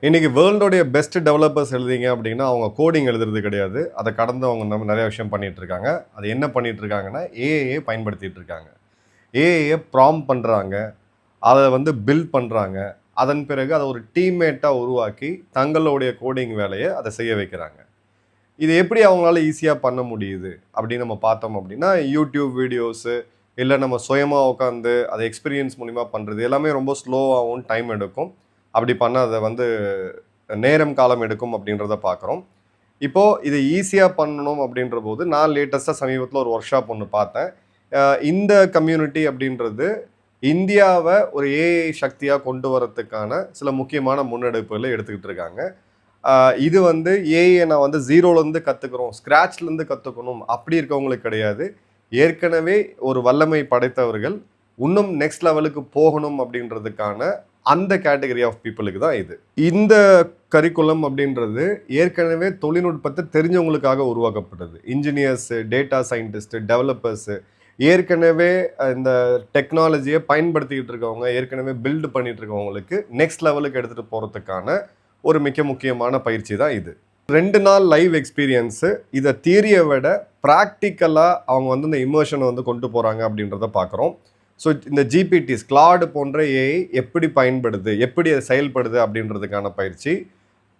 இன்றைக்கி வேர்ல்டோடைய best developers எழுதிங்க அப்படின்னா அவங்க கோடிங் எழுதுறது கிடையாது. அதை கடந்து அவங்க நம்ம நிறைய விஷயம் பண்ணிகிட்ருக்காங்க. அது என்ன பண்ணிகிட்ருக்காங்கன்னா ஏஐயை பயன்படுத்திகிட்டு இருக்காங்க. ஏஐயை ப்ராம்ப்ட் பண்ணுறாங்க, அதை வந்து பில்ட் பண்ணுறாங்க. அதன் பிறகு அதை ஒரு டீம்மேட்டாக உருவாக்கி தங்களுடைய கோடிங் வேலையை அதை செய்ய வைக்கிறாங்க. இது எப்படி அவங்களால ஈஸியாக பண்ண முடியுது அப்படின்னு நம்ம பார்த்தோம் அப்படின்னா, யூடியூப் வீடியோஸு இல்லை நம்ம சுயமாக உட்காந்து அதை எக்ஸ்பீரியன்ஸ் மூலிமா பண்ணுறது எல்லாமே ரொம்ப ஸ்லோவாகவும் டைம் எடுக்கும். அப்படி பண்ண அதை வந்து நேரம் காலம் எடுக்கும் அப்படின்றத பார்க்குறோம். இப்போது இதை ஈஸியாக பண்ணணும் அப்படின்ற போது நான் லேட்டஸ்ட்டாக சமீபத்தில் ஒரு ஒர்க் ஷாப் ஒன்று பார்த்தேன். இந்த கம்யூனிட்டி அப்படின்றது இந்தியாவை ஒரு ஏஐ சக்தியாக கொண்டு வரத்துக்கான சில முக்கியமான முன்னெடுப்புகளை எடுத்துக்கிட்டு இருக்காங்க. இது வந்து ஏஐயை நான் வந்து ஜீரோலேருந்து கற்றுக்குறோம், ஸ்க்ராட்ச்லேருந்து கற்றுக்கணும் அப்படி இருக்கவங்களுக்கு கிடையாது. ஏற்கனவே ஒரு வல்லமை படைத்தவர்கள் இன்னும் நெக்ஸ்ட் லெவலுக்கு போகணும் அப்படின்றதுக்கான அந்த கேட்டகரி ஆஃப் பீப்புளுக்கு தான் இது. இந்த கரிக்குலம் அப்படின்றது ஏற்கனவே தொழில்நுட்பத்தை தெரிஞ்சவங்களுக்காக உருவாக்கப்பட்டது. இன்ஜினியர்ஸு, டேட்டா சயின்டிஸ்ட்டு, டெவலப்பர்ஸு, ஏற்கனவே இந்த டெக்னாலஜியை பயன்படுத்திக்கிட்டு இருக்கவங்க, ஏற்கனவே பில்டு பண்ணிகிட்டு இருக்கவங்களுக்கு நெக்ஸ்ட் லெவலுக்கு எடுத்துகிட்டு போகிறதுக்கான ஒரு மிக முக்கியமான பயிற்சி தான் இது. 2 நாள் லைவ் எக்ஸ்பீரியன்ஸு. இதை தியரியை விட ப்ராக்டிக்கலாக அவங்க வந்து இந்த இமோஷனை வந்து கொண்டு போகிறாங்க அப்படின்றத பார்க்குறோம். ஸோ இந்த ஜிபிடிஸ், கிளாடு போன்ற ஏஐ எப்படி பயன்படுது, எப்படி அது செயல்படுது அப்படின்றதுக்கான பயிற்சி.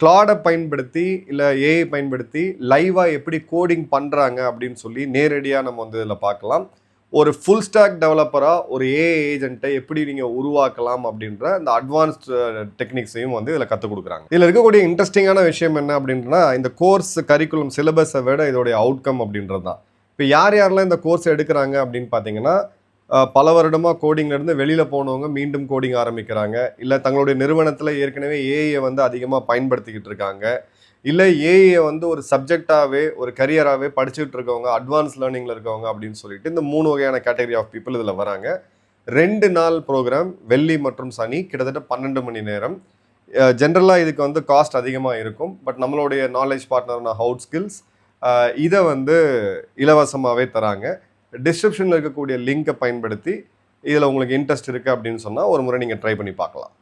கிளாடை பயன்படுத்தி இல்லை ஏஐ பயன்படுத்தி லைவாக எப்படி கோடிங் பண்ணுறாங்க அப்படின்னு சொல்லி நேரடியாக நம்ம வந்து இதில் பார்க்கலாம். ஒரு ஃபுல் ஸ்டாக் டெவலப்பராக ஒரு ஏஐ ஏஜென்ட்டை எப்படி நீங்கள் உருவாக்கலாம் அப்படின்ற இந்த அட்வான்ஸ்டு டெக்னிக்ஸையும் வந்து இதில் கற்றுக் கொடுக்குறாங்க. இதில் இருக்கக்கூடிய இன்ட்ரெஸ்டிங்கான விஷயம் என்ன அப்படின்னா, இந்த கோர்ஸ் கரிக்குலம் சிலபஸை விட இதோடைய அவுட்கம் அப்படின்றது தான். இப்போ யாரெல்லாம் இந்த கோர்ஸ் எடுக்கிறாங்க அப்படின்னு பார்த்தீங்கன்னா, பல வருடமாக கோடிங்லேருந்து வெளியில் போனவங்க மீண்டும் கோடிங் ஆரம்பிக்கிறாங்க. இல்லை தங்களுடைய நிறுவனத்தில் ஏற்கனவே ஏஐயை வந்து அதிகமாக பயன்படுத்திக்கிட்டு இருக்காங்க. இல்லை ஏஐயை வந்து ஒரு சப்ஜெக்டாகவே ஒரு கரியராகவே படிச்சுட்டு இருக்கவங்க, அட்வான்ஸ் லேர்னிங்கில் இருக்கவங்க அப்படின்னு சொல்லிட்டு இந்த 3 வகையான கேட்டகரி ஆஃப் பீப்புள் இதில் வராங்க. 2 நாள் ப்ரோக்ராம், வெள்ளி மற்றும் சனி, கிட்டத்தட்ட 12 மணி நேரம். ஜென்ரலாக இதுக்கு வந்து காஸ்ட் அதிகமாக இருக்கும். பட் நம்மளுடைய நாலேஜ் பார்ட்னர்னா ஹவுட் ஸ்கில்ஸ் இதை வந்து இலவசமாகவே தராங்க. டிஸ்கிரிப்ஷனில் இருக்கக்கூடிய லிங்கை பயன்படுத்தி இதில் உங்களுக்கு இன்ட்ரெஸ்ட் இருக்குது அப்படின்னு சொன்னால் ஒரு முறை நீங்கள் ட்ரை பண்ணி பார்க்கலாம்.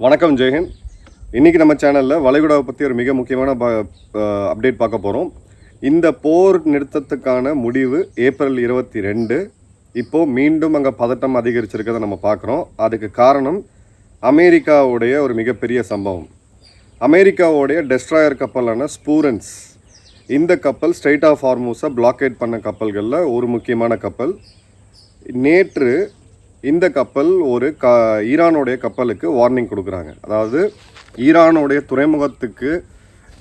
வணக்கம், ஜெயஹிந்த். இன்றைக்கி நம்ம சேனலில் வளைகுடாவை பற்றி ஒரு மிக முக்கியமான அப்டேட் பார்க்க போகிறோம். இந்த போர் நிறுத்தத்துக்கான முடிவு ஏப்ரல் 22. இப்போது மீண்டும் அங்கே பதட்டம் அதிகரிச்சிருக்கிறத நம்ம பார்க்குறோம். அதுக்கு காரணம் அமெரிக்காவுடைய ஒரு மிகப்பெரிய சம்பவம். அமெரிக்காவுடைய டெஸ்ட்ராயர் கப்பலான ஸ்பூரன்ஸ், இந்த கப்பல் ஸ்ட்ரெய்ட் ஆஃப் ஹார்மூஸை பிளாக்கேட் பண்ண கப்பல்களில் ஒரு முக்கியமான கப்பல். நேற்று இந்த கப்பல் ஒரு ஈரானுடைய கப்பலுக்கு வார்னிங் கொடுக்குறாங்க. அதாவது ஈரானுடைய துறைமுகத்துக்கு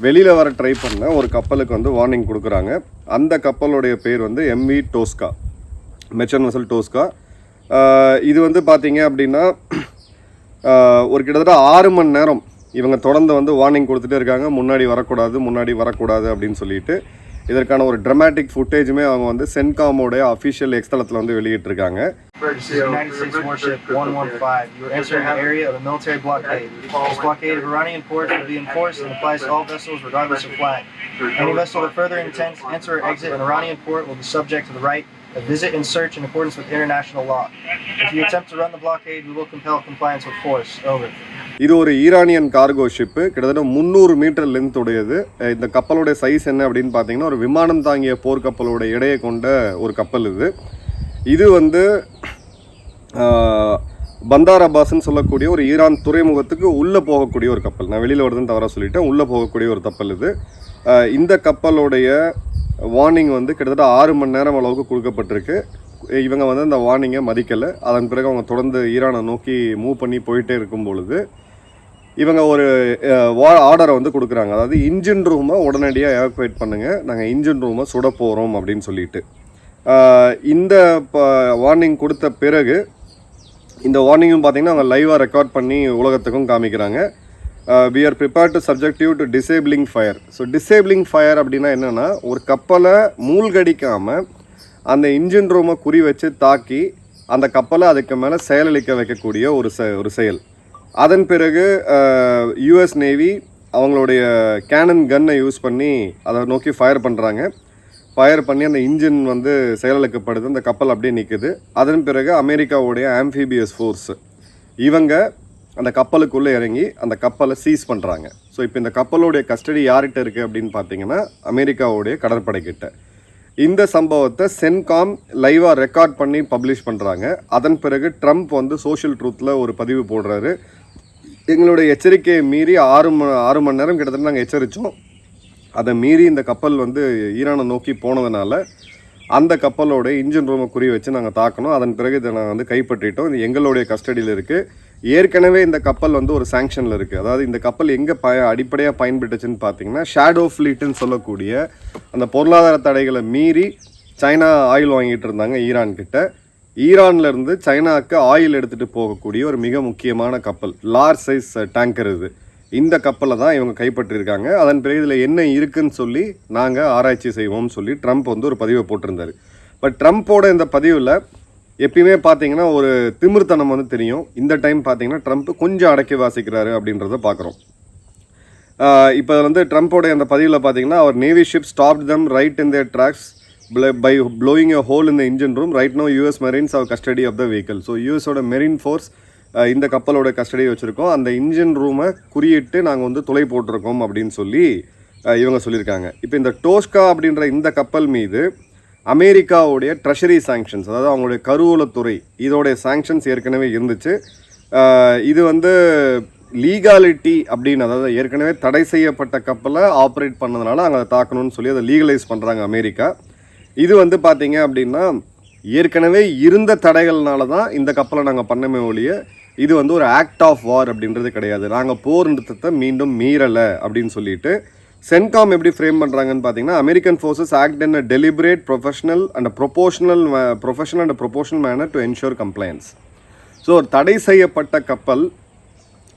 வெளியில் வர ட்ரை பண்ண ஒரு கப்பலுக்கு வந்து வார்னிங் கொடுக்குறாங்க. அந்த கப்பலுடைய பேர் வந்து MV டோஸ்கா, மெர்ச்சன்ட் வெசல் டோஸ்கா. இது வந்து பார்த்தீங்க அப்படின்னா ஒரு கிட்டத்தட்ட 6 மணி நேரம் இவங்க தொடர்ந்து வந்து வார்னிங் கொடுத்துட்டே இருக்காங்க, முன்னாடி வரக்கூடாது அப்படின்னு சொல்லிட்டு. இதற்கான ஒரு ட்ராமாட்டிக் ஃபுட்டேஜுமே அவங்க வந்து சென்காமோடைய அஃபிஷியல் எக்ஸ்தலத்தில் வந்து வெளியிட்டிருக்காங்க. United States warship 115. You are entering the area of a military blockade. This blockade of Iranian ports will be enforced and applies to all vessels regardless of flag. Any vessel that further intends to enter or exit an Iranian port will be subject to the right of visit and search in accordance with international law. If you attempt to run the blockade, we will compel compliance with force. Over. இது ஒரு Iranian cargo ship, கிட்டத்தட்ட 300 metre length உடையது. இந்த கப்பலோடைய size என்ன அப்படின்னு பார்த்தீங்கன்னா, ஒரு விமானம் தாங்கிய போர்க்கப்பலோட எடையை கொண்ட ஒரு கப்பல் இது. இது வந்து பந்தார் அப்பாஸ்ன்னு சொல்லக்கூடிய ஒரு ஈரான் துறைமுகத்துக்கு உள்ளே போகக்கூடிய ஒரு கப்பல். நான் வெளியில் வருதுன்னு தவறாக சொல்லிட்டேன். உள்ளே போகக்கூடிய ஒரு கப்பல் இது. இந்த கப்பலோடைய வார்னிங் வந்து கிட்டத்தட்ட 6 மணி நேரம் அளவுக்கு கொடுக்கப்பட்டிருக்கு. இவங்க வந்து அந்த வார்னிங்கை மதிக்கலை. அதன் பிறகு அவங்க தொடர்ந்து ஈரானை நோக்கி மூவ் பண்ணி போயிட்டே இருக்கும் பொழுது இவங்க ஒரு ஆர்டரை வந்து கொடுக்குறாங்க. அதாவது இன்ஜின் ரூமை உடனடியாக எவாக்குவேட் பண்ணுங்கள், நாங்கள் இன்ஜின் ரூமை சுட போகிறோம் அப்படின்னு சொல்லிட்டு. இந்த வார்னிங் கொடுத்த பிறகு இந்த வார்னிங்கும் பார்த்திங்கன்னா அவங்க லைவாக ரெக்கார்ட் பண்ணி உலகத்துக்கும் காமிக்கிறாங்க. we are prepared to subject you to disabling fire. So disabling fire அப்படின்னா என்னென்னா, ஒரு கப்பலை மூழ்கடிக்காமல் அந்த இன்ஜின் ரூமை குறி வச்சு தாக்கி அந்த கப்பலை அதுக்கு மேலே செயலளிக்க வைக்கக்கூடிய ஒரு செயல். அதன் பிறகு யூஎஸ் நேவி அவங்களுடைய கேனன் கன்னை யூஸ் பண்ணி அதை நோக்கி ஃபயர் பண்ணுறாங்க. ஃபயர் பண்ணி அந்த இன்ஜின் வந்து செயலிழக்கப்படுது, அந்த கப்பல் அப்படியே நிற்குது. அதன் பிறகு அமெரிக்காவுடைய ஆம்ஃபிபியஸ் ஃபோர்ஸ் இவங்க அந்த கப்பலுக்குள்ளே இறங்கி அந்த கப்பலை சீஸ் பண்ணுறாங்க. ஸோ இப்போ இந்த கப்பலுடைய கஸ்டடி யார்கிட்ட இருக்குது அப்படின்னு பார்த்தீங்கன்னா அமெரிக்காவுடைய கடற்படைக்கிட்ட. இந்த சம்பவத்தை சென்காம் லைவாக ரெக்கார்ட் பண்ணி பப்ளிஷ் பண்ணுறாங்க. அதன் பிறகு ட்ரம்ப் வந்து சோஷியல் ட்ரூத்தில் ஒரு பதிவு போடுறாரு. எங்களுடைய எச்சரிக்கையை மீறி 6 மணி நேரம் கிட்டத்தட்ட நாங்கள் எச்சரித்தோம். அதை மீறி இந்த கப்பல் வந்து ஈரானை நோக்கி போனதுனால அந்த கப்பலோட இன்ஜின் ரூமை குறி வச்சு நாங்கள் தாக்கணும். அதன் பிறகு இதை நாங்கள் வந்து கைப்பற்றிட்டோம். இது எங்களுடைய கஸ்டடியில் இருக்குது. ஏற்கனவே இந்த கப்பல் வந்து ஒரு சாங்ஷனில் இருக்குது. அதாவது இந்த கப்பல் எங்கே அடிப்படையாக பயன்பட்டுச்சுன்னு பார்த்தீங்கன்னா ஷேடோ ஃப்ளீட்டுன்னு சொல்லக்கூடிய அந்த பொருளாதார தடைகளை மீறி சைனா ஆயில் வாங்கிட்டு இருந்தாங்க ஈரான்கிட்ட. ஈரான்லேருந்து சைனாவுக்கு ஆயில் எடுத்துகிட்டு போகக்கூடிய ஒரு மிக முக்கியமான கப்பல், லார்ஜ் சைஸ் டேங்கர் இது. இந்த கப்பலை தான் இவங்க கைப்பற்றியிருக்காங்க. அதன் பிறகு இதில் என்ன இருக்குன்னு சொல்லி நாங்கள் ஆராய்ச்சி செய்வோம்னு சொல்லி ட்ரம்ப் வந்து ஒரு பதிவை போட்டிருந்தார். பட் ட்ரம்ப்போட இந்த பதிவில் எப்பயுமே பார்த்தீங்கன்னா ஒரு திமிர்த்தனம் வந்து தெரியும். இந்த டைம் பார்த்தீங்கன்னா ட்ரம்ப் கொஞ்சம் அடக்கி வாசிக்கிறாரு அப்படின்றத பார்க்குறோம். இப்போ வந்து ட்ரம்ப்போட அந்த பதிவில் பார்த்தீங்கன்னா அவர் navy ship stop them right in their tracks by blowing a hole in the engine room. Right now US Marines have custody of the vehicle. So USோட மெரின் ஃபோர்ஸ் இந்த கப்பலோட கஸ்டடி வச்சுருக்கோம். அந்த இன்ஜின் ரூமை குறியிட்டு நாங்கள் வந்து துளை போட்டிருக்கோம் அப்படின்னு சொல்லி இவங்க சொல்லியிருக்காங்க. இப்போ இந்த டோஸ்கா அப்படின்ற இந்த கப்பல் மீது அமெரிக்காவுடைய ட்ரெஷரி சாங்ஷன்ஸ், அதாவது அவங்களுடைய கருவூலத்துறை, இதோடைய சாங்ஷன்ஸ் ஏற்கனவே இருந்துச்சு. இது வந்து லீகாலிட்டி அப்படின்னு, அதாவது ஏற்கனவே தடை செய்யப்பட்ட கப்பலை ஆப்ரேட் பண்ணதுனால அங்கே அதை தாக்கணும்னு சொல்லி அதை லீகலைஸ் பண்ணுறாங்க அமெரிக்கா. இது வந்து பார்த்தீங்க அப்படின்னா ஏற்கனவே இருந்த தடைகள்னால தான் இந்த கப்பலை நாங்கள் பண்ணமே ஒழிய இது வந்து ஒரு ஆக்ட் ஆஃப் வார் அப்படின்றது கிடையாது. நாங்கள் போர் நிறுத்தத்தை மீண்டும் மீறலை அப்படின்னு சொல்லிட்டு சென்காம் எப்படி ஃப்ரேம் பண்ணுறாங்கன்னு பார்த்தீங்கன்னா American forces act in a deliberate professional and proportional manor to ensure compliance. So ஒரு தடை செய்யப்பட்ட கப்பல்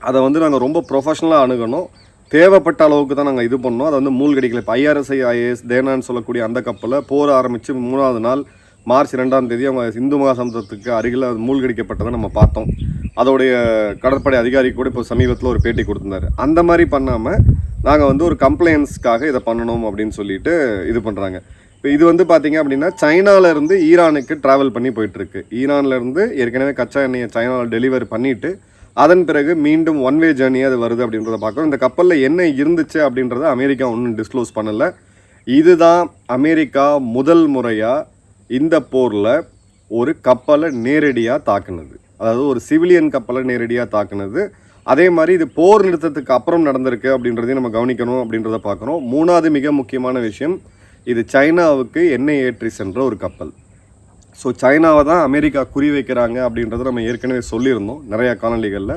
அதை வந்து நாங்கள் ரொம்ப ப்ரொஃபஷனலாக அணுகணும். தேவைப்பட்ட அளவுக்கு தான் நாங்கள் இது பண்ணோம். அதை வந்து மூழ்கடிக்கல. இப்போ IRS தேனான்னு சொல்லக்கூடிய அந்த கப்பலை போர் ஆரம்பித்து 3ஆவது நாள் மார்ச் 2ஆம் தேதி அவங்க இந்து மகாசமுத்திரத்துக்கு அருகில் மூழ்கடிக்கப்பட்டதை நம்ம பார்த்தோம். அதோடைய கடற்படை அதிகாரி கூட இப்போ சமீபத்தில் ஒரு பேட்டி கொடுத்துருந்தாரு. அந்த மாதிரி பண்ணாமல் நாங்கள் வந்து ஒரு கம்ப்ளைன்ஸ்க்காக இதை பண்ணணும் அப்படின்னு சொல்லிட்டு இது பண்ணுறாங்க. இப்போ இது வந்து பார்த்திங்க அப்படின்னா சைனாவிலேருந்து ஈரானுக்கு ட்ராவல் பண்ணி போயிட்டுருக்கு. ஈரான்லேருந்து ஏற்கனவே கச்சா எண்ணெயை சைனாவில் டெலிவரி பண்ணிவிட்டு அதன் பிறகு மீண்டும் ஒன் வே ஜேர்னியாக அது வருது அப்படின்றத பார்க்குறோம். இந்த கப்பலில் என்ன இருந்துச்சு அப்படின்றத அமெரிக்கா ஒன்றும் டிஸ்க்ளோஸ் பண்ணலை. இதுதான் அமெரிக்கா முதல் முறையாக இந்த போரில் ஒரு கப்பலை நேரடியாக தாக்குனது. அதாவது ஒரு சிவிலியன் கப்பலை நேரடியாக தாக்குனது. அதே மாதிரி இது போர் நிறுத்தத்துக்கு அப்புறம் நடந்திருக்கு அப்படின்றதையும் நம்ம கவனிக்கணும் அப்படின்றத பார்க்குறோம். 3வது மிக முக்கியமான விஷயம், இது சைனாவுக்கு எண்ணெய் ஏற்றி சென்ற ஒரு கப்பல். ஸோ சைனாவை தான் அமெரிக்கா குறி வைக்கிறாங்க அப்படின்றத நம்ம ஏற்கனவே சொல்லியிருந்தோம் நிறையா காணொலிகளில்.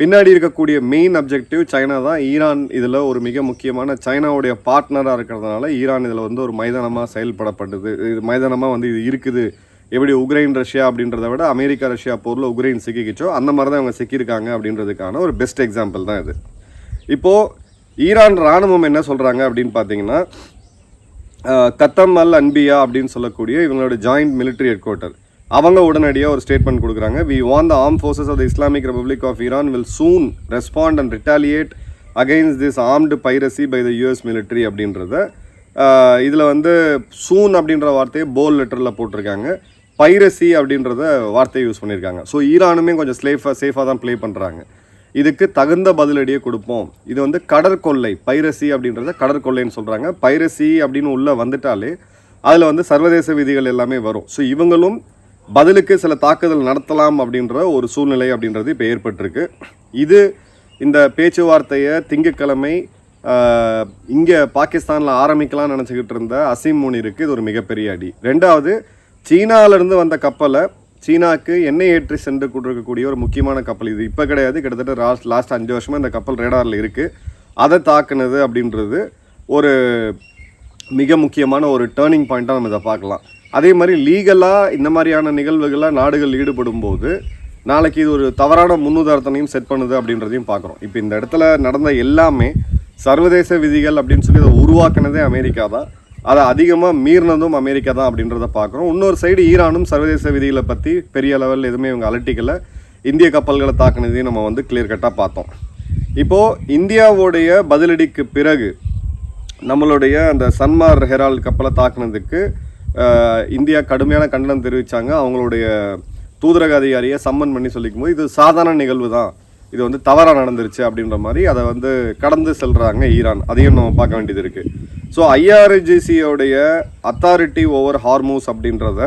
பின்னாடி இருக்கக்கூடிய மெயின் அப்ஜெக்டிவ் சைனா தான். ஈரான் இதில் ஒரு மிக முக்கியமான சைனாவுடைய பார்ட்னராக இருக்கிறதுனால ஈரான் இதில் வந்து ஒரு மைதானமாக செயல்படப்பட்டது. இது மைதானமாக வந்து இது இருக்குது. எப்படி உக்ரைன் ரஷ்யா அப்படின்றத விட அமெரிக்கா ரஷ்யா போரில் உக்ரைன் சிக்கிக்கிச்சோ அந்த மாதிரி தான் அவங்க சிக்கியிருக்காங்க அப்படின்றதுக்கான ஒரு பெஸ்ட் எக்ஸாம்பிள் தான் இது. இப்போது ஈரான் இராணுவம் என்ன சொல்கிறாங்க அப்படின்னு பார்த்தீங்கன்னா கத்தம் அல் அன்பியா அப்படின்னு சொல்லக்கூடிய இவங்களோட ஜாயிண்ட் மிலிட்ரி ஹெட் குவார்ட்டர் அவங்க உடனடியாக ஒரு ஸ்டேட்மெண்ட் கொடுக்குறாங்க. We want the arm forces of the Islamic Republic of Iran will soon respond and retaliate against this armed piracy by the US military அப்படின்றத இதில் வந்து சூன் அப்படின்ற வார்த்தையை போல் லெட்டரில் போட்டிருக்காங்க. பைரசி அப்படின்றத வார்த்தையை யூஸ் பண்ணியிருக்காங்க. ஸோ ஈரானுமே கொஞ்சம் சேஃபாக தான் ப்ளே பண்ணுறாங்க. இதுக்கு தகுந்த பதிலடியை கொடுப்போம். இது வந்து கடற்கொள்ளை, பைரசி அப்படின்றத கடற்கொள்ளைன்னு சொல்கிறாங்க. பைரசி அப்படின்னு உள்ளே வந்துட்டாலே அதில் வந்து சர்வதேச விதிகள் எல்லாமே வரும். ஸோ இவங்களும் பதிலுக்கு சில தாக்குதல் நடத்தலாம் அப்படின்ற ஒரு சூழ்நிலை அப்படின்றது இப்போ ஏற்பட்டிருக்கு. இது இந்த பேச்சுவார்த்தையை திங்கட்கிழமை இங்கே பாகிஸ்தானில் ஆரம்பிக்கலாம்னு நினச்சிக்கிட்டு இருந்த அசீம் முனிருக்கு இது ஒரு மிகப்பெரிய அடி. 2வது, சீனாவிலேருந்து வந்த கப்பலை சீனாவுக்கு எண்ணெய் ஏற்றி சென்று கொண்டிருக்கக்கூடிய ஒரு முக்கியமான கப்பல். இது இப்போ கிடையாது, கிட்டத்தட்ட லாஸ்ட் 5 வருஷமாக இந்த கப்பல் ரேடாரில் இருக்குது. அதை தாக்குனது அப்படின்றது ஒரு மிக முக்கியமான ஒரு டேர்னிங் பாயிண்ட்டாக நம்ம இதை பார்க்கலாம். அதே மாதிரி லீகலாக இந்த மாதிரியான நிகழ்வுகளில் நாடுகள் ஈடுபடும் போது நாளைக்கு இது ஒரு தவறான முன்னுதாரணத்தையும் செட் பண்ணுது அப்படின்றதையும் பார்க்குறோம். இப்போ இந்த இடத்துல நடந்த எல்லாமே சர்வதேச விதிகள் அப்படின்னு சொல்லி அதை உருவாக்குனதே அமெரிக்கா தான். அதை அதிகமாக மீறினதும் அமெரிக்கா தான் அப்படின்றத பார்க்குறோம். இன்னொரு சைடு ஈரானும் சர்வதேச விதிகளை பற்றி பெரிய லெவலில் எதுவுமே இவங்க அலட்டிக்கலை. இந்திய கப்பல்களை தாக்குனதையும் நம்ம வந்து கிளியர் கட்டாக பார்த்தோம். இப்போது இந்தியாவுடைய பதிலடிக்கு பிறகு நம்மளுடைய அந்த சன்மார் ஹெரால்டு கப்பலை தாக்குனதுக்கு இந்தியா கடுமையான கண்டனம் தெரிவித்தாங்க. அவங்களுடைய தூதரக அதிகாரியை சம்மன் பண்ணி சொல்லிக்கும் போது இது சாதாரண நிகழ்வு தான், இது வந்து தவறாக நடந்துருச்சு அப்படின்ற மாதிரி அதை வந்து கடந்து செல்கிறாங்க ஈரான். அதையும் நம்ம பார்க்க வேண்டியது இருக்குது. ஸோ ஐஆர்ஜிசியோடைய அத்தாரிட்டி ஓவர் ஹார்மூஸ் அப்படின்றத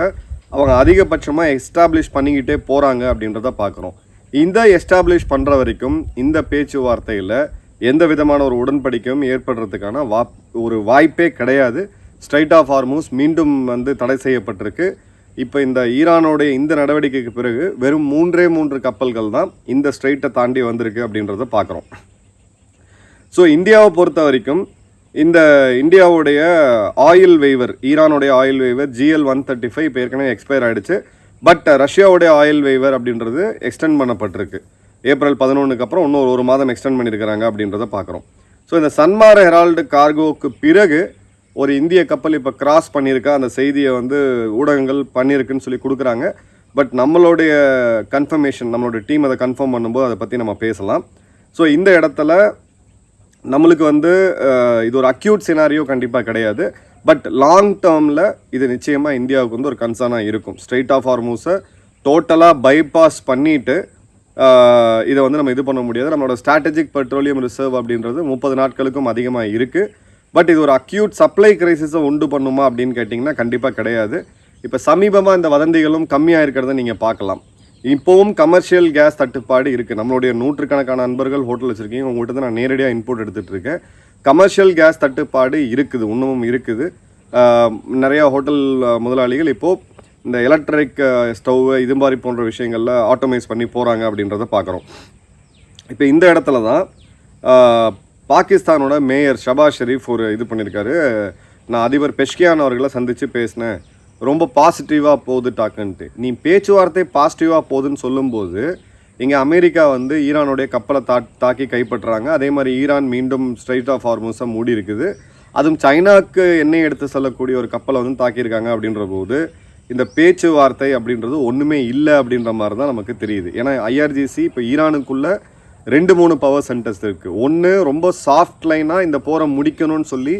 அவங்க அதிகபட்சமாக எஸ்டாப்ளிஷ் பண்ணிக்கிட்டே போகிறாங்க அப்படின்றத பார்க்குறோம். இந்த எஸ்டாப்ளிஷ் பண்ணுற வரைக்கும் இந்த பேச்சுவார்த்தையில் எந்த விதமான ஒரு உடன்படிக்கையும் ஏற்படுறதுக்கான ஒரு வாய்ப்பே கிடையாது. ஸ்ட்ரைட் ஆஃப் ஹார்மூஸ் மீண்டும் வந்து தடை செய்யப்பட்டிருக்கு. இப்போ இந்த ஈரானோடைய இந்த நடவடிக்கைக்கு பிறகு வெறும் 3 கப்பல்கள் தான் இந்த ஸ்ட்ரைட்டை தாண்டி வந்திருக்கு அப்படின்றத பார்க்குறோம். ஸோ இந்தியாவை பொறுத்த வரைக்கும் இந்த இந்தியாவுடைய ஆயில் வெய்வர், ஈரானுடைய ஆயில் வெய்வர் GL-135 இப்போ ஏற்கனவே எக்ஸ்பயர் ஆகிடுச்சு. பட் ரஷ்யாவுடைய ஆயில் வெய்வர் அப்படின்றது எக்ஸ்டெண்ட் பண்ணப்பட்டிருக்கு. ஏப்ரல் 11க்கு அப்புறம் இன்னும் 1 மாதம் எக்ஸ்டெண்ட் பண்ணியிருக்கிறாங்க அப்படின்றத பார்க்குறோம். ஸோ இந்த சன்மார் ஹெரால்டு கார்கோவுக்கு பிறகு ஒரு இந்திய கப்பல் இப்போ கிராஸ் பண்ணியிருக்கா, அந்த செய்தியை வந்து ஊடகங்கள் பண்ணியிருக்குன்னு சொல்லி கொடுக்குறாங்க. பட் நம்மளுடைய கன்ஃபர்மேஷன், நம்மளுடைய டீம் அதை கன்ஃபார்ம் பண்ணும்போது அதை பற்றி நம்ம பேசலாம். ஸோ இந்த இடத்துல நம்மளுக்கு வந்து இது ஒரு அக்யூட் சினாரியோ கண்டிப்பாக கிடையாது. பட் லாங் டேர்மில் இது நிச்சயமாக இந்தியாவுக்கு வந்து ஒரு கன்சர்னாக இருக்கும். ஸ்ட்ரைட் ஆஃப் ஹார்மூஸை டோட்டலாக பைபாஸ் பண்ணிவிட்டு இதை வந்து நம்ம இது பண்ண முடியாது. நம்மளோட ஸ்ட்ராட்டஜிக் பெட்ரோலியம் ரிசர்வ் அப்படின்றது 30 நாட்களுக்கும் அதிகமாக இருக்குது. பட் இது ஒரு அக்யூட் சப்ளை கிரைசிஸை உண்டு பண்ணுமா அப்படின்னு கேட்டிங்கன்னா கண்டிப்பாக கிடையாது. இப்போ சமீபமாக இந்த வதந்திகளும் கம்மியாக இருக்கிறத நீங்கள் பார்க்கலாம். இப்போவும் கமர்ஷியல் கேஸ் தட்டுப்பாடு இருக்குது. நம்மளுடைய 100கணக்கான நண்பர்கள் ஹோட்டல் வச்சுருக்கீங்க, உங்கள்கிட்ட தான் நான் நேரடியாக இன்புட் எடுத்துகிட்டு இருக்கேன். கமர்ஷியல் கேஸ் தட்டுப்பாடு இருக்குது, இன்னமும் இருக்குது. நிறையா ஹோட்டல் முதலாளிகள் இப்போது இந்த எலக்ட்ரிக் ஸ்டவ் இது மாதிரி போன்ற விஷயங்களில் ஆட்டோமைஸ் பண்ணி போகிறாங்க அப்படின்றத பார்க்குறோம். இப்போ இந்த இடத்துல தான் பாகிஸ்தானோட மேயர் ஷபாஸ் ஷெரீஃப் ஒரு இது பண்ணியிருக்காரு. நான் அதிபர் பெஷ்கியான் அவர்களை சந்தித்து பேசினேன், ரொம்ப பாசிட்டிவாக போகுது டாக்குன்ட்டு. நீ பேச்சுவார்த்தை பாசிட்டிவாக போகுதுன்னு சொல்லும்போது இங்கே அமெரிக்கா வந்து ஈரானுடைய கப்பலை தாக்கி கைப்பற்றுறாங்க. அதே மாதிரி ஈரான் மீண்டும் ஸ்ட்ரைட் ஆஃப் ஹார்மூஸை மூடி இருக்குது. அதுவும் சைனாவுக்கு எண்ணெய் எடுத்து செல்லக்கூடிய ஒரு கப்பலை வந்து தாக்கியிருக்காங்க அப்படின்ற போது இந்த பேச்சுவார்த்தை அப்படின்றது ஒன்றுமே இல்லை அப்படின்ற மாதிரி தான் நமக்கு தெரியுது. ஏன்னா ஐஆர்ஜிசி இப்போ ஈரானுக்குள்ளே 2-3 பவர் சென்டர்ஸ் இருக்குது. ஒன்று ரொம்ப சாஃப்ட் லைனாக இந்த போரை முடிக்கணும்னு சொல்லி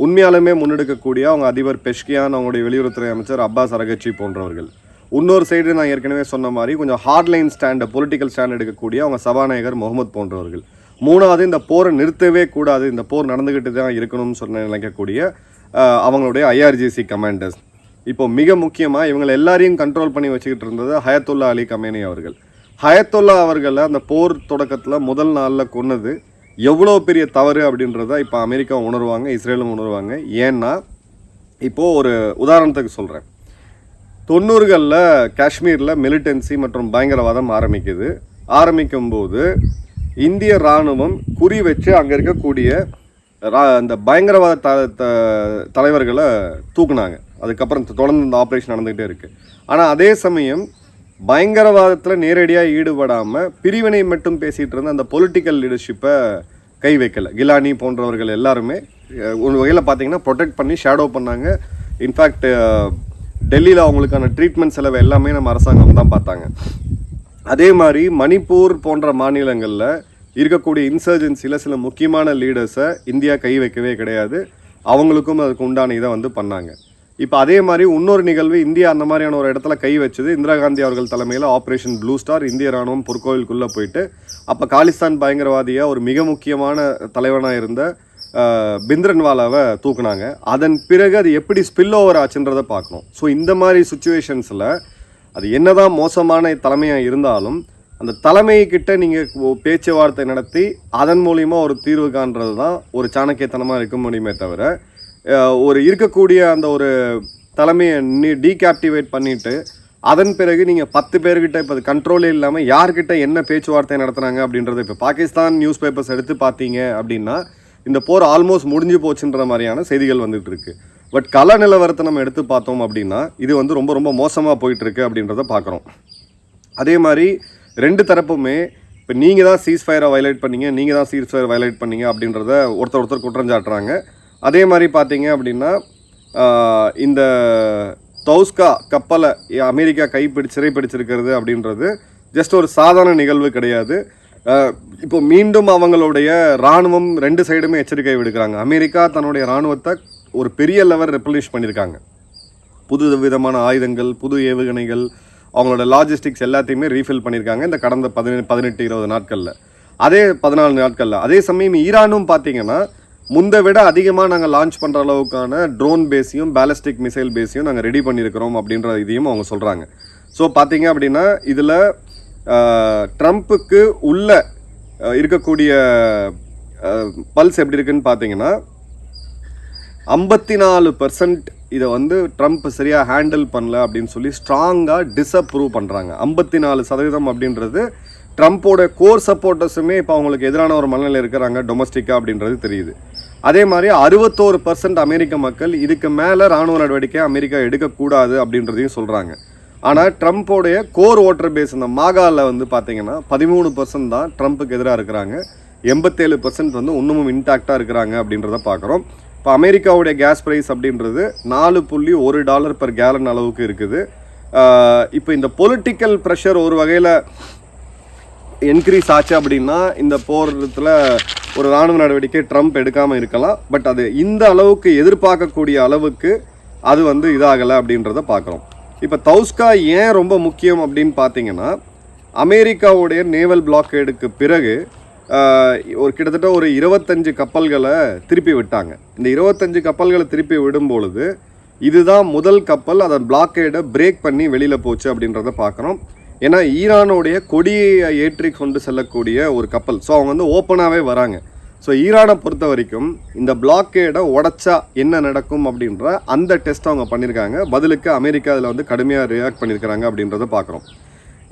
உண்மையாலுமே முன்னெடுக்கக்கூடிய அவங்க அதிபர் பெஷ்கியான், அவங்களுடைய வெளியுறவுத்துறை அமைச்சர் அப்பாஸ் அரகச்சி போன்றவர்கள். இன்னொரு சைடு நான் ஏற்கனவே சொன்ன மாதிரி கொஞ்சம் ஹார்ட்லைன் ஸ்டாண்டு, பொலிட்டிக்கல் ஸ்டாண்ட் எடுக்கக்கூடிய அவங்க சபாநாயகர் முகமது போன்றவர்கள். 3வது இந்த போரை நிறுத்தவே கூடாது, இந்த போர் நடந்துக்கிட்டு தான் இருக்கணும்னு நினைக்கக்கூடிய அவங்களுடைய ஐஆர்ஜிசி கமாண்டர்ஸ். இப்போ மிக முக்கியமாக இவங்களை எல்லாரையும் கண்ட்ரோல் பண்ணி வச்சுக்கிட்டு இருந்தது ஹயத்துல்லா அலி கமேனி அவர்கள். ஹயத்துல்லா அவர்களை அந்த போர் தொடக்கத்தில் முதல் நாளில் கொன்னது எவ்வளோ பெரிய தவறு அப்படின்றத இப்போ அமெரிக்கா உணர்வாங்க, இஸ்ரேலும் உணர்வாங்க. ஏன்னா இப்போது ஒரு உதாரணத்துக்கு சொல்கிறேன். 90களில் காஷ்மீரில் மிலிட்டன்சி மற்றும் பயங்கரவாதம் ஆரம்பிக்கும்போது இந்திய இராணுவம் குறி வச்சு அங்கே இருக்கக்கூடிய அந்த பயங்கரவாத தலைவர்களை தூக்குனாங்க. அதுக்கப்புறம் தொடர்ந்து இந்த ஆப்ரேஷன் நடந்துகிட்டே இருக்குது. ஆனால் அதே சமயம் பயங்கரவாதத்தில் நேரடியாக ஈடுபடாமல் பிரிவினை மட்டும் பேசிகிட்டு இருந்த அந்த பொலிட்டிக்கல் லீடர்ஷிப்பை கை வைக்கலை. கிலானி போன்றவர்கள் எல்லாருமே ஒரு வகையில் பார்த்தீங்கன்னா ப்ரொடெக்ட் பண்ணி ஷேடோ பண்ணாங்க. இன்ஃபேக்ட் டெல்லியில் அவங்களுக்கான ட்ரீட்மெண்ட் செலவு எல்லாமே நம்ம அரசாங்கம் தான் பார்த்தாங்க. அதே மாதிரி மணிப்பூர் போன்ற மாநிலங்களில் இருக்கக்கூடிய இன்சர்ஜென்சியில் சில முக்கியமான லீடர்ஸை இந்தியா கை வைக்கவே கிடையாது. அவங்களுக்கும் அதுக்கு உண்டான இதை வந்து பண்ணாங்க. இப்போ அதே மாதிரி இன்னொரு நிகழ்வு, இந்தியா அந்த மாதிரியான ஒரு இடத்துல கை வச்சது இந்திரா காந்தி அவர்கள் தலைமையில் ஆப்ரேஷன் ப்ளூ ஸ்டார். இந்திய ராணுவம் பொற்கோவிலுக்குள்ளே போயிட்டு அப்போ காலிஸ்தான் பயங்கரவாதியாக ஒரு மிக முக்கியமான தலைவனாக இருந்த பிந்திரன்வாலாவை தூக்குனாங்க. அதன் பிறகு அது எப்படி ஸ்பில் ஓவர் ஆச்சுன்றதை பார்க்கணும். ஸோ இந்த மாதிரி சுச்சுவேஷன்ஸில் அது என்னதான் மோசமான தலைமையாக இருந்தாலும் அந்த தலைமைக்கிட்ட நீங்கள் பேச்சுவார்த்தை நடத்தி அதன் மூலிமா ஒரு தீர்வு காண்றது தான் ஒரு சாணக்கியத்தனமாக இருக்க முடியுமே தவிர, ஒரு இருக்கக்கூடிய அந்த ஒரு தலைமையை டீகேப்டிவேட் பண்ணிவிட்டு அதன் பிறகு நீங்கள் 10 பேர்கிட்ட இப்போ அது கண்ட்ரோலே இல்லாமல் யார்கிட்ட என்ன பேச்சுவார்த்தை நடத்துனாங்க அப்படின்றது. இப்போ பாகிஸ்தான் நியூஸ் பேப்பர்ஸ் எடுத்து பார்த்தீங்க அப்படின்னா இந்த போர் ஆல்மோஸ்ட் முடிஞ்சு போச்சுன்ற மாதிரியான செய்திகள் வந்துட்டு இருக்கு. பட் கள நிலவரத்தை நம்ம எடுத்து பார்த்தோம் அப்படின்னா இது வந்து ரொம்ப ரொம்ப மோசமாக போயிட்டுருக்கு அப்படின்றத பார்க்குறோம். அதே மாதிரி 2 தரப்புமே இப்போ நீங்கள் தான் சீஸ்ஃபயரை வயலேட் பண்ணீங்க, நீங்கள் தான் சீஸ்ஃபயர் வயலேட் பண்ணீங்க அப்படின்றத ஒருத்தர் குற்றஞ்சாட்டுறாங்க. அதே மாதிரி பார்த்தீங்க அப்படின்னா இந்த தௌஸ்கா கப்பலை அமெரிக்கா சிறைப்பிடிச்சிருக்கிறது அப்படின்றது ஜஸ்ட் ஒரு சாதாரண நிகழ்வு கிடையாது. இப்போ மீண்டும் அவங்களுடைய இராணுவம் 2 சைடுமே எச்சரிக்கை விடுக்கிறாங்க. அமெரிக்கா தன்னுடைய இராணுவத்தை ஒரு பெரிய லெவல் ரெப்ளிஷ் பண்ணியிருக்காங்க. புது விதமான ஆயுதங்கள், புது ஏவுகணைகள், அவங்களோட லாஜிஸ்டிக்ஸ் எல்லாத்தையுமே ரீஃபில் பண்ணியிருக்காங்க இந்த கடந்த 18-20 நாட்களில், அதே 14 நாட்களில். அதே சமயம் ஈரானும் பார்த்தீங்கன்னா முந்தை விட அதிகமாக நாங்கள் லான்ச் பண்ணுற அளவுக்கான ட்ரோன் பேஸையும் பேலிஸ்டிக் மிசைல் பேஸையும் நாங்கள் ரெடி பண்ணியிருக்கிறோம் அப்படின்ற இதையும் அவங்க சொல்கிறாங்க. ஸோ பார்த்தீங்க அப்படின்னா இதில் ட்ரம்ப்புக்கு உள்ள இருக்கக்கூடிய பல்ஸ் எப்படி இருக்குன்னு பார்த்தீங்கன்னா 54% இதை வந்து ட்ரம்ப் சரியாக ஹேண்டில் பண்ணல அப்படின்னு சொல்லி ஸ்ட்ராங்காக டிஸ்அப்ரூவ் பண்ணுறாங்க. 54% அப்படின்றது ட்ரம்ப்போட கோர் சப்போர்ட்டர்ஸுமே இப்போ அவங்களுக்கு எதிரான ஒரு மனநிலை இருக்கிறாங்க டொமஸ்டிக்காக அப்படின்றது தெரியுது. அதே மாதிரி 61% அமெரிக்க மக்கள் இதுக்கு மேலே இராணுவ நடவடிக்கை அமெரிக்கா எடுக்கக்கூடாது அப்படின்றதையும் சொல்கிறாங்க. ஆனால் ட்ரம்ப்போடைய கோர் ஓட்டர் பேஸ் இந்த மாகாவில் வந்து பார்த்தீங்கன்னா 13% தான் ட்ரம்ப்புக்கு எதிராக இருக்கிறாங்க. 87% வந்து இன்னமும் இன்டாக்டாக இருக்கிறாங்க அப்படின்றத பார்க்குறோம். இப்போ அமெரிக்காவுடைய கேஸ் ப்ரைஸ் அப்படின்றது $4.1 per gallon அளவுக்கு இருக்குது. இப்போ இந்த பொலிட்டிக்கல் ப்ரெஷர் ஒரு வகையில் என்க்ரீஸ் ஆச்சு அப்படின்னா இந்த போராட்டத்தில் ஒரு இராணுவ நடவடிக்கை ட்ரம்ப் எடுக்காமல் இருக்கலாம். பட் அது இந்த அளவுக்கு எதிர்பார்க்கக்கூடிய அளவுக்கு அது வந்து இதாகலை அப்படின்றத பார்க்குறோம். இப்போ தௌஸ்கா ஏன் ரொம்ப முக்கியம் அப்படின்னு பார்த்தீங்கன்னா அமெரிக்காவுடைய நேவல் பிளாக்கேடுக்கு பிறகு ஒரு கிட்டத்தட்ட ஒரு 25 கப்பல்களை திருப்பி விட்டாங்க. இந்த 25 கப்பல்களை திருப்பி விடும் பொழுது இதுதான் முதல் கப்பல் அதை பிளாக்கேடை பிரேக் பண்ணி வெளியில் போச்சு அப்படின்றத பார்க்குறோம். ஏன்னா ஈரானுடைய கொடியை ஏற்றி கொண்டு செல்லக்கூடிய ஒரு கப்பல். ஸோ அவங்க வந்து ஓப்பனாகவே வராங்க. ஸோ ஈரானை பொறுத்த வரைக்கும் இந்த பிளாக்கேடை உடச்சா என்ன நடக்கும் அப்படின்ற அந்த டெஸ்ட் அவங்க பண்ணியிருக்காங்க. பதிலுக்கு அமெரிக்கா அதில் வந்து கடுமையாக ரியாக்ட் பண்ணியிருக்கிறாங்க அப்படின்றத பார்க்குறோம்.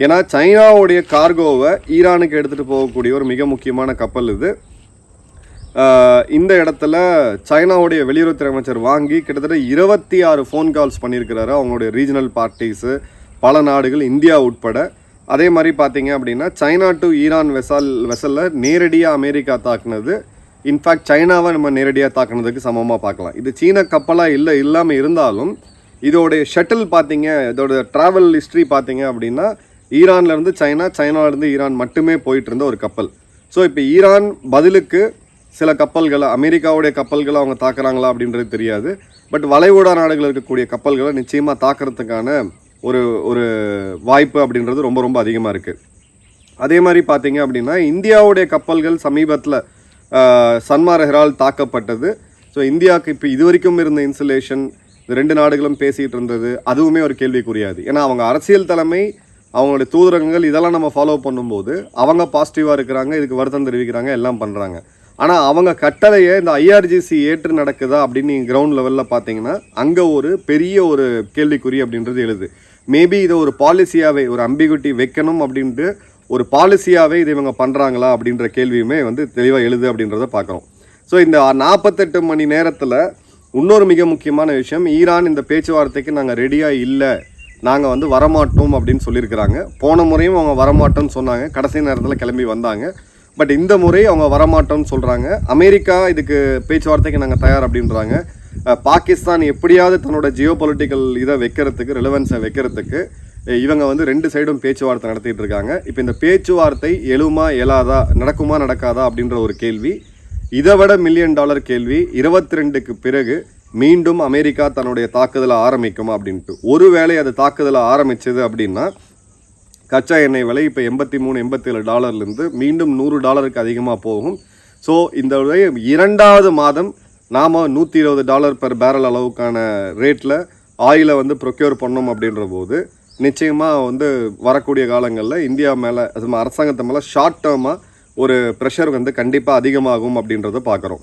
ஏன்னா சைனாவுடைய கார்கோவை ஈரானுக்கு எடுத்துகிட்டு போகக்கூடிய ஒரு மிக முக்கியமான கப்பல் இது. இந்த இடத்துல சைனாவுடைய வெளியுறவுத்துறை அமைச்சர் வாங்கி கிட்டத்தட்ட 26 ஃபோன் கால்ஸ் பண்ணியிருக்கிறாரு அவங்களுடைய ரீஜனல் பார்ட்டிஸு, பல நாடுகள், இந்தியா உட்பட. அதே மாதிரி பார்த்தீங்க அப்படின்னா சைனா டு ஈரான் வெசலில் நேரடியாக அமெரிக்கா தாக்குனது இன்ஃபேக்ட் சைனாவை நம்ம நேரடியாக தாக்குனதுக்கு சமமாக பார்க்கலாம். இது சீன கப்பலாக இல்லாமல் இருந்தாலும் இதோடைய ஷட்டில் பார்த்தீங்க, இதோட ட்ராவல் ஹிஸ்ட்ரி பார்த்தீங்க அப்படின்னா ஈரான்லேருந்து சைனா, சைனாவிலேருந்து ஈரான் மட்டுமே போயிட்டு இருந்த ஒரு கப்பல். ஸோ இப்போ ஈரான் பதிலுக்கு சில கப்பல்களை, அமெரிக்காவுடைய கப்பல்களை அவங்க தாக்குறாங்களா அப்படின்றது தெரியாது. பட் வளைகுடா நாடுகளில் இருக்கக்கூடிய கப்பல்களை நிச்சயமாக தாக்குறதுக்கான ஒரு வாய்ப்பு அப்படின்றது ரொம்ப ரொம்ப அதிகமாக இருக்குது. அதே மாதிரி பார்த்தீங்க அப்படின்னா இந்தியாவுடைய கப்பல்கள் சமீபத்தில் சன்மார் ஹெரால் தாக்கப்பட்டது. ஸோ இந்தியாவுக்கு இப்போ இது வரைக்கும் இருந்த இன்சுலேஷன் இந்த 2 நாடுகளும் பேசிகிட்டு இருந்தது அதுவுமே ஒரு கேள்விக்குரியாது. ஏன்னா அவங்க அரசியல் தலைமை, அவங்களுடைய தூதரகங்கள் இதெல்லாம் நம்ம ஃபாலோ பண்ணும்போது அவங்க பாசிட்டிவாக இருக்கிறாங்க, இதுக்கு வருத்தம் தெரிவிக்கிறாங்க, எல்லாம் பண்ணுறாங்க. ஆனால் அவங்க கட்டளையை இந்த ஐஆர்ஜிசி ஏற்று நடக்குதா அப்படின்னு நீங்கள் கிரவுண்ட் லெவலில் பார்த்தீங்கன்னா அங்கே ஒரு பெரிய ஒரு கேள்விக்குறி அப்படின்றது எழுது. மேபி இதை ஒரு பாலிசியாகவே ஒரு அம்பிகுட்டி வைக்கணும் அப்படின்ட்டு ஒரு பாலிசியாகவே இதை இவங்க பண்ணுறாங்களா அப்படின்ற கேள்வியுமே வந்து தெளிவாக எழுது அப்படின்றத பார்க்குறோம். ஸோ இந்த 48 மணி நேரத்தில் இன்னொரு மிக முக்கியமான விஷயம், ஈரான் இந்த பேச்சுவார்த்தைக்கு நாங்கள் ரெடியாக இல்லை, நாங்கள் வந்து வரமாட்டோம் அப்படின்னு சொல்லியிருக்கிறாங்க. போன முறையும் அவங்க வரமாட்டோம்னு சொன்னாங்க, கடைசி நேரத்தில் கிளம்பி வந்தாங்க. பட் இந்த முறை அவங்க வரமாட்டோம்னு சொல்கிறாங்க. அமெரிக்கா இதுக்கு பேச்சுவார்த்தைக்கு நாங்கள் தயார் அப்படின்றாங்க. பாகிஸ்தான் எப்படியாவது தன்னோட ஜியோ பொலிட்டிக்கல் இதை வைக்கிறதுக்கு, ரெலவன்ஸை வைக்கிறதுக்கு இவங்க வந்து 2 சைடும் பேச்சுவார்த்தை நடத்திட்டு இருக்காங்க. இப்போ இந்த பேச்சுவார்த்தை எழுமா எழாதா, நடக்குமா நடக்காதா அப்படின்ற ஒரு கேள்வி, இதை விட $1 மில்லியன் கேள்வி 22க்கு பிறகு மீண்டும் அமெரிக்கா தன்னுடைய தாக்குதலை ஆரம்பிக்குமா அப்படின்ட்டு. ஒருவேளை அது தாக்குதலை ஆரம்பிச்சது அப்படின்னா கச்சா எண்ணெய் விலை இப்போ $83-87 மீண்டும் $100 அதிகமாக போகும். ஸோ இந்த 2வது மாதம் நாம் $120 per barrel அளவுக்கான ரேட்டில் ஆயிலை வந்து ப்ரொக்யூர் பண்ணோம் அப்படின்ற போது நிச்சயமாக வந்து வரக்கூடிய காலங்களில் இந்தியா மேலே, அது அரசாங்கத்தை மேலே ஷார்ட் டேர்மாக ஒரு ப்ரெஷர் வந்து கண்டிப்பாக அதிகமாகும் அப்படின்றத பார்க்குறோம்.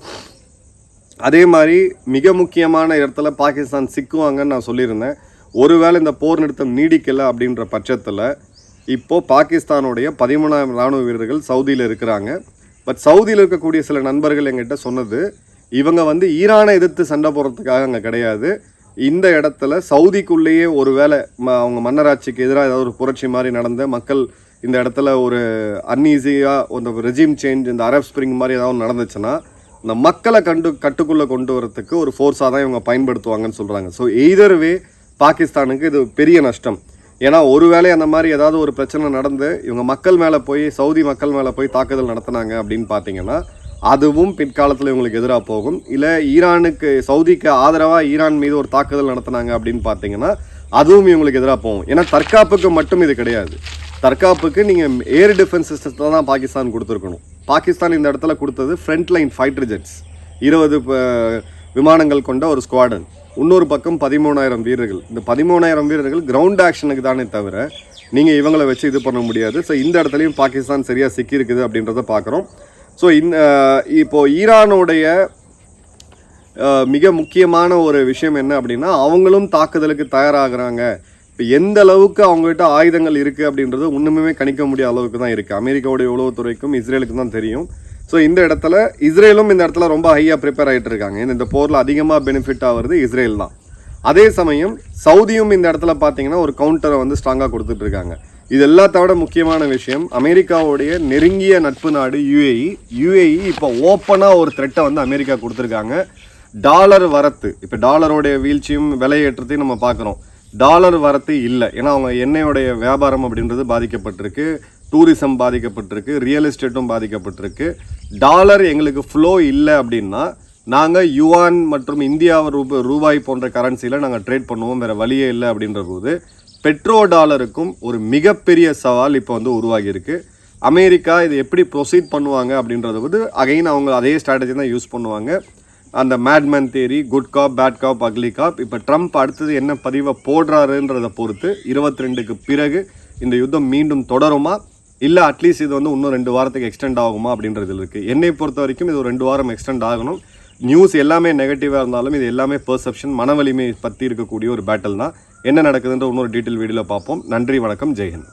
அதே மாதிரி மிக முக்கியமான இடத்துல பாகிஸ்தான் சிக்குவாங்கன்னு நான் சொல்லியிருந்தேன். ஒருவேளை இந்த போர் நிறுத்தம் நீடிக்கலை அப்படின்ற பட்சத்தில் இப்போது பாகிஸ்தானுடைய 13,000 இராணுவ வீரர்கள் சவுதியில் இருக்கிறாங்க. பட் சவுதியில் இருக்கக்கூடிய சில நண்பர்கள் எங்கிட்ட சொன்னது, இவங்க வந்து ஈரானை எதிர்த்து சண்டை போடுறதுக்காக அங்கே கிடையாது, இந்த இடத்துல சவுதிக்குள்ளேயே ஒரு வேளை அவங்க மன்னராட்சிக்கு எதிராக ஏதாவது ஒரு புரட்சி மாதிரி நடந்த மக்கள் இந்த இடத்துல ஒரு அன்ஈஸியாக அந்த ரெஜிம் சேஞ்ச், இந்த அரப் ஸ்ப்ரிங் மாதிரி ஏதாவது நடந்துச்சுன்னா இந்த மக்களை கட்டுக்குள்ளே கொண்டு வரத்துக்கு ஒரு ஃபோர்ஸாக தான் இவங்க பயன்படுத்துவாங்கன்னு சொல்கிறாங்க. ஸோ எய்தர் வே பாகிஸ்தானுக்கு இது பெரிய நஷ்டம். ஏன்னா ஒருவேளை அந்த மாதிரி ஏதாவது ஒரு பிரச்சனை நடந்து இவங்க மக்கள் மேலே போய் சவுதி மக்கள் மேலே போய் தாக்குதல் நடத்தினாங்க அப்படின்னு பார்த்தீங்கன்னா அதுவும் பிற்காலத்தில் இவங்களுக்கு எதிராக போகும். இல்லை சவுதிக்கு ஆதரவாக ஈரான் மீது ஒரு தாக்குதல் நடத்தினாங்க அப்படின்னு பார்த்தீங்கன்னா அதுவும் இவங்களுக்கு எதிராக போகும். ஏன்னா தற்காப்புக்கு மட்டும் இது கிடையாது. தற்காப்புக்கு நீங்கள் ஏர் டிஃபென்ஸ் சிஸ்டத்தை தான் பாகிஸ்தான் கொடுத்துருக்கணும். பாகிஸ்தான் இந்த இடத்துல கொடுத்தது ஃப்ரண்ட் லைன் ஃபைட்டர் ஜெட்ஸ் 20 விமானங்கள் கொண்ட ஒரு ஸ்குவாடன். இன்னொரு பக்கம் 13,000 வீரர்கள். இந்த 13,000 வீரர்கள் கிரவுண்ட் ஆக்ஷனுக்கு தானே தவிர நீங்கள் இவங்களை வச்சு இது பண்ண முடியாது. ஸோ இந்த இடத்துலையும் பாகிஸ்தான் சரியாக சிக்கியிருக்குது அப்படின்றத பார்க்குறோம். ஸோ இப்போது ஈரானுடைய மிக முக்கியமான ஒரு விஷயம் என்ன அப்படின்னா அவங்களும் தாக்குதலுக்கு தயாராகிறாங்க. இப்போ எந்த அளவுக்கு அவங்ககிட்ட ஆயுதங்கள் இருக்குது அப்படின்றது ஒன்றுமே கணிக்க முடியாத அளவுக்கு தான் இருக்குது. அமெரிக்காவுடைய உளவுத்துறைக்கும் இஸ்ரேலுக்கும் தான் தெரியும். ஸோ இந்த இடத்துல இஸ்ரேலும் இந்த இடத்துல ரொம்ப ஹையாக ப்ரிப்பேர் ஆகிட்டு இருக்காங்க. இந்த போரில் அதிகமாக பெனிஃபிட் ஆகிறது இஸ்ரேல் தான். அதே சமயம் சவுதியும் இந்த இடத்துல பார்த்தீங்கன்னா ஒரு கவுண்டரை வந்து ஸ்ட்ராங்காக கொடுத்துட்டு இருக்காங்க. இது எல்லாத்த விட முக்கியமான விஷயம் அமெரிக்காவுடைய நெருங்கிய நட்பு நாடு யுஏஇ இப்போ ஓப்பனாக ஒரு த்ரெட்டை வந்து அமெரிக்கா கொடுத்துருக்காங்க. டாலர் வரத்து, இப்போ டாலருடைய வீழ்ச்சியும் விலையேற்றத்தையும் நம்ம பார்க்குறோம். டாலர் வரத்து இல்லை, ஏன்னா அவங்க எண்ணெயோடைய வியாபாரம் அப்படின்றது பாதிக்கப்பட்டிருக்கு, டூரிசம் பாதிக்கப்பட்டிருக்கு, ரியல் எஸ்டேட்டும் பாதிக்கப்பட்டிருக்கு. டாலர் எங்களுக்கு ஃப்ளோ இல்லை அப்படின்னா நாங்கள் யுவான் மற்றும் இந்தியா ரூபாய் போன்ற கரன்சியில் நாங்கள் ட்ரேட் பண்ணுவோம், வேறு வழியே இல்லை அப்படின்ற போது பெட்ரோ டாலருக்கும் ஒரு மிகப்பெரிய சவால் இப்போ வந்து உருவாகியிருக்கு. அமெரிக்கா இதை எப்படி ப்ரொசீட் பண்ணுவாங்க அப்படின்றத வந்து அகைன் அவங்க அதே ஸ்ட்ராட்டஜி தான் யூஸ் பண்ணுவாங்க. அந்த madman theory, good cop, bad cop, ugly cop. இப்போ ட்ரம்ப் அடுத்தது என்ன பதிவை போடுறாருன்றதை பொறுத்து 22க்கு பிறகு இந்த யுத்தம் மீண்டும் தொடருமா, இல்லை அட்லீஸ்ட் இது வந்து இன்னும் 2 வாரத்துக்கு எக்ஸ்டெண்ட் ஆகுமா அப்படின்றதுல இருக்குது. என்னை பொறுத்த வரைக்கும் இது ஒரு 2 வாரம் எக்ஸ்டெண்ட் ஆகணும். நியூஸ் எல்லாமே நெகட்டிவாக இருந்தாலும் இது எல்லாமே பெர்செப்ஷன், மன வலிமை பற்றி இருக்கக்கூடிய ஒரு பேட்டில் தான். என்ன நடக்குதுன்ற இன்னொரு டீட்டெயில் வீடியோவில் பார்ப்போம். நன்றி, வணக்கம், ஜெய்ஹிந்த்.